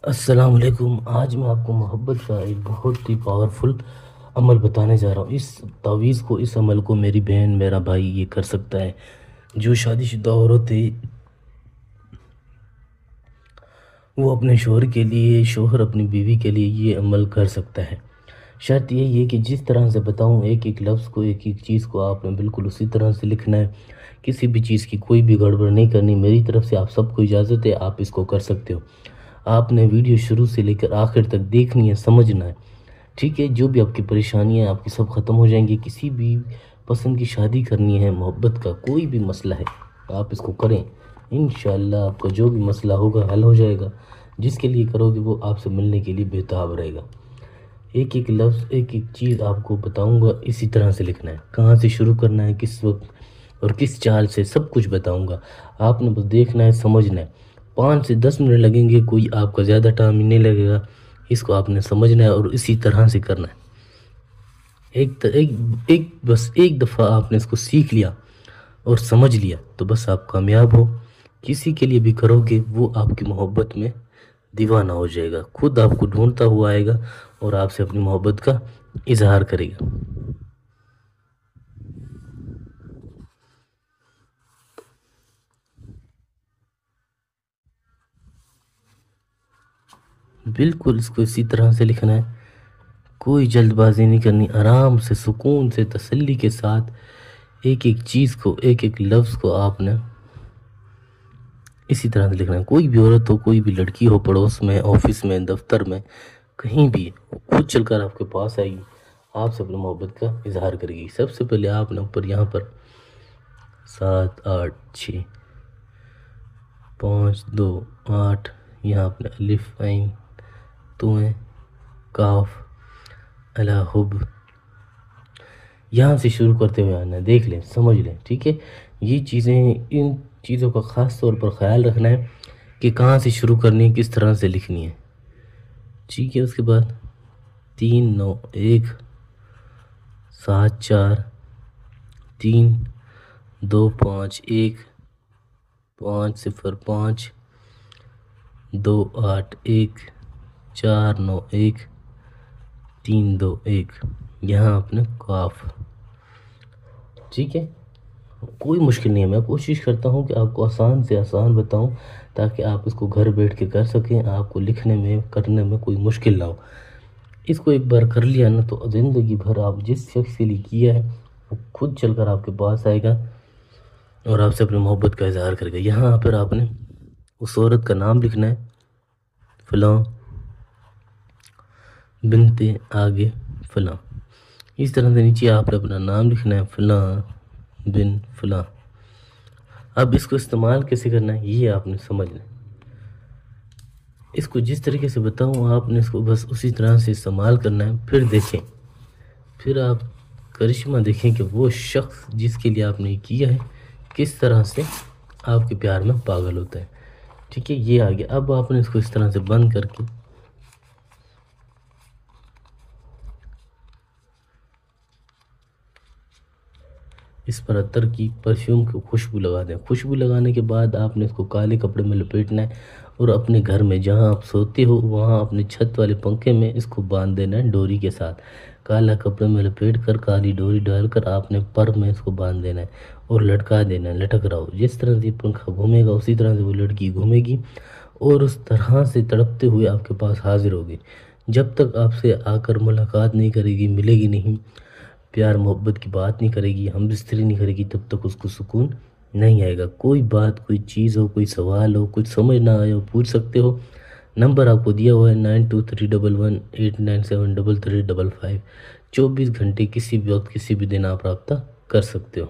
السلام علیکم۔ آج میں آپ کو محبت کا ایک بہت ہی پاورفل عمل بتانے جا رہا ہوں۔ اس تعویذ کو، اس عمل کو میری بہن، میرا بھائی یہ کر سکتا ہے۔ جو شادی شدہ عورت ہے وہ اپنے شوہر کے لیے، شوہر اپنی بیوی کے لیے یہ عمل کر سکتا ہے۔ شرط یہ ہے کہ جس طرح سے بتاؤں، ایک ایک لفظ کو، ایک ایک چیز کو آپ نے بالکل اسی طرح سے لکھنا ہے۔ کسی بھی چیز کی کوئی بھی گڑبڑ نہیں کرنی۔ میری طرف سے آپ سب کو اجازت ہے، آپ اس کو کر سکتے ہو۔ آپ نے ویڈیو شروع سے لے کر آخر تک دیکھنی ہے، سمجھنا ہے، ٹھیک ہے؟ جو بھی آپ کی پریشانیاں آپ کی سب ختم ہو جائیں گی۔ کسی بھی پسند کی شادی کرنی ہے، محبت کا کوئی بھی مسئلہ ہے، آپ اس کو کریں، انشاءاللہ آپ کا جو بھی مسئلہ ہوگا حل ہو جائے گا۔ جس کے لیے کرو گے وہ آپ سے ملنے کے لیے بےتاب رہے گا۔ ایک ایک لفظ، ایک ایک چیز آپ کو بتاؤں گا، اسی طرح سے لکھنا ہے۔ کہاں سے شروع کرنا ہے، کس وقت اور کس چال سے، سب کچھ بتاؤں گا۔ آپ نے بس دیکھنا ہے، سمجھنا ہے۔ 5 سے 10 منٹ لگیں گے، کوئی آپ کا زیادہ ٹائم نہیں لگے گا۔ اس کو آپ نے سمجھنا ہے اور اسی طرح سے کرنا ہے۔ بس ایک دفعہ آپ نے اس کو سیکھ لیا اور سمجھ لیا تو بس آپ کامیاب ہو۔ کسی کے لیے بھی کرو گے وہ آپ کی محبت میں دیوانہ ہو جائے گا، خود آپ کو ڈھونڈتا ہوا آئے گا اور آپ سے اپنی محبت کا اظہار کرے گا۔ بالکل اس کو اسی طرح سے لکھنا ہے، کوئی جلد بازی نہیں کرنی، آرام سے، سکون سے، تسلی کے ساتھ ایک ایک چیز کو، ایک ایک لفظ کو آپ نے اسی طرح سے لکھنا ہے۔ کوئی بھی عورت ہو، کوئی بھی لڑکی ہو، پڑوس میں، آفس میں، دفتر میں، کہیں بھی، خود چل کر آپ کے پاس آئے گی، آپ سے اپنی محبت کا اظہار کرے گی۔ سب سے پہلے آپ نے اوپر یہاں پر 7 8 6 5 2 8 یہاں اپنے الف عین تویں کاف الا حب یہاں سے شروع کرتے ہوئے آنا ہے۔ دیکھ لیں، سمجھ لیں، ٹھیک ہے؟ یہ چیزیں، ان چیزوں کا خاص طور پر خیال رکھنا ہے کہ کہاں سے شروع کرنی ہے، کس طرح سے لکھنی ہے، ٹھیک ہے؟ اس کے بعد 3 9 1 7 4 3 2 5 1 5 0 5 2 8 1 4 9 1 3 2 1 یہاں اپنے کاف، ٹھیک ہے؟ کوئی مشکل نہیں ہے، میں کوشش کرتا ہوں کہ آپ کو آسان سے آسان بتاؤں تاکہ آپ اس کو گھر بیٹھ کے کر سکیں، آپ کو لکھنے میں، کرنے میں کوئی مشکل نہ ہو۔ اس کو ایک بار کر لیا نا تو زندگی بھر آپ جس شخص کے لیے کیا ہے وہ خود چل کر آپ کے پاس آئے گا اور آپ سے اپنی محبت کا اظہار کرے گا۔ یہاں پر آپ نے اس عورت کا نام لکھنا ہے، فلاں بنت آگے فلاں۔ اس طرح سے نیچے آپ نے اپنا نام لکھنا ہے، فلاں بن فلاں۔ اب اس کو استعمال کیسے کرنا ہے یہ آپ نے سمجھنا ہے۔ اس کو جس طریقے سے بتاؤں آپ نے اس کو بس اسی طرح سے استعمال کرنا ہے۔ پھر دیکھیں، پھر آپ کرشمہ دیکھیں کہ وہ شخص جس کے لیے آپ نے کیا ہے کس طرح سے آپ کے پیار میں پاگل ہوتا ہے، ٹھیک ہے؟ یہ آ گیا۔ اب آپ نے اس کو اس طرح سے بند کر کے اس پر عطر کی، پرفیوم کی خوشبو لگا دیں۔ خوشبو لگانے کے بعد آپ نے اس کو کالے کپڑے میں لپیٹنا ہے اور اپنے گھر میں جہاں آپ سوتے ہو وہاں اپنے چھت والے پنکھے میں اس کو باندھ دینا ہے ڈوری کے ساتھ۔ کالا کپڑے میں لپیٹ کر، کالی ڈوری ڈال کر آپ نے پر میں اس کو باندھ دینا ہے اور لٹکا دینا ہے، لٹک رہا ہو۔ جس طرح سے پنکھا گھومے گا اسی طرح سے وہ لڑکی گھومے گی اور اس طرح سے تڑپتے ہوئے آپ کے پاس حاضر ہوگی۔ جب تک آپ سے آ کر ملاقات نہیں کرے گی، ملے گی نہیں، پیار محبت کی بات نہیں کرے گی، ہم بستری نہیں کرے گی، تب تک اس کو سکون نہیں آئے گا۔ کوئی بات، کوئی چیز ہو، کوئی سوال ہو، کچھ سمجھ نہ آئے ہو، پوچھ سکتے ہو۔ نمبر آپ کو دیا ہوا ہے 923118973355۔ 24 گھنٹے کسی بھی وقت، کسی بھی دن آپ رابطہ کر سکتے ہو۔